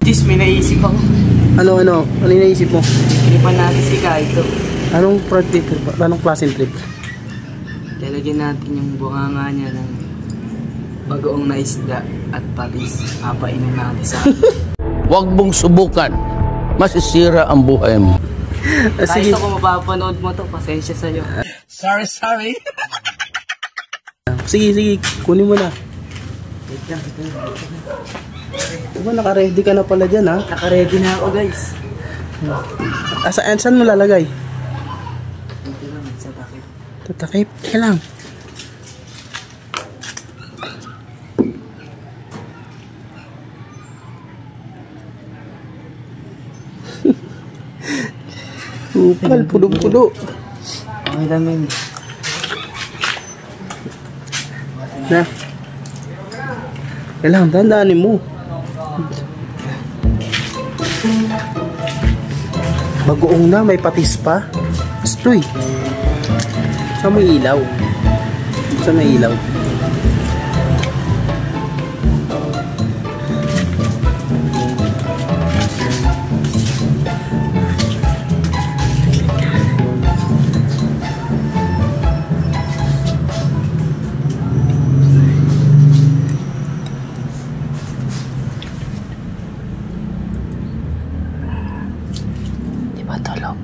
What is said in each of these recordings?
Tis, may naisip ako. Ano yung naisip mo? Tripan natin si Kaito. Anong trip? Anong klaseng trip? Lalagyan natin yung bunganga niya ng bagoong na isda at patis. Papainom natin sa akin. Huwag mong subukan. Masisira ang buhay mo. Kaito, kung mapapanood mo to, pasensya sa'yo. Sorry. Sige, kunin mo na. Wait lang. Diba naka-ready ka na pala dyan, ha? Naka-ready na ako, guys. Saan mo lalagay? Dito lang, sa takip. Tatakip? Kaya lang. Upal, pulo-pulo. Okay lang, men. Na. Kailangan, dandanin mo. Bagoong na, may patis pa. Stoy. Saan may ilaw? Saan may ilaw? Matulog.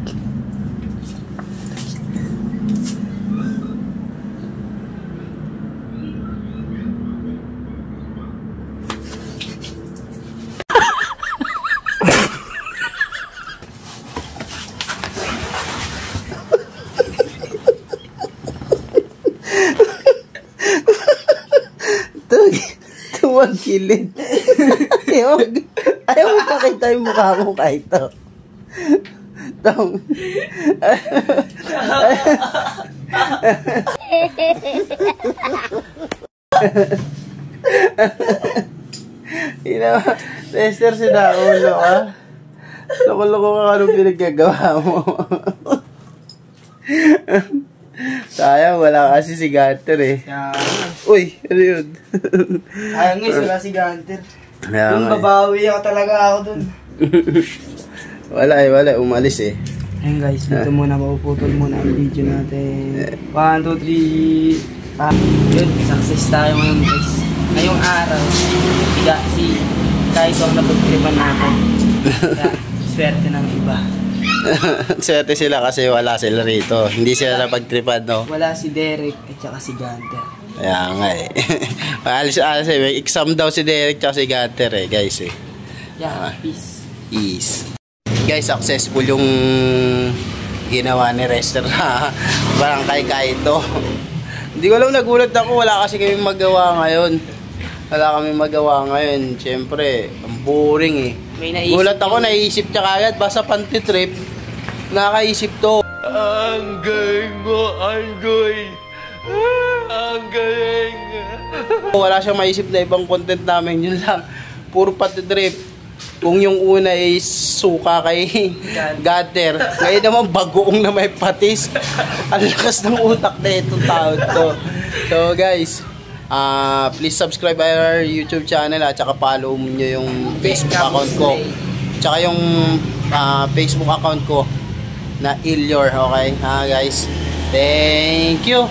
Tuwag kilid. Ayaw mo pakita yung mukha mo kahit to. Tong. Tester si Daulo ka. Loko-loko ka anong pinaggagawa mo. Sayang, wala kasi si Gunter eh. Uy, ano yun? Sayang nga, wala si Gunter. Yung Eh. babawi ako talaga ako dun. Wala, umalis eh. Ayun guys, dito muna, mapuputol muna ang video natin. 1, 2, 3. Yun, success tayo ngayon guys. Ngayong araw, si Kaito ang napagtripan natin. Kaya, swerte ng iba. Swerte sila kasi wala sila rito. Hindi sila napagtripan, no? Wala si Derek at saka si Gunter. Kaya nga eh. Alis may exam daw si Derek at si Gunter eh, guys eh. Yeah, peace. Guys, successful yung ginawa ni Rester na barangay Kaito. Hindi ko alam, nagulat ako. Wala kasi kami magawa ngayon. Siyempre, ang boring eh. Gulat ako, naisip niya kagad. Basta panti-trip, nakaisip to. Ang galing mo, Anggoy. Ang galing. Wala siyang maisip na ibang content namin. Yun lang, puro panti-trip. Kung yung una is suka kay Gunter, ngayon naman bagoong na may patis. Ang lakas ng utak na itong tao to. So guys, please subscribe our YouTube channel at saka follow nyo yung Facebook account ko. Tsaka yung Facebook account ko na Ilyor, okay? Guys, thank you.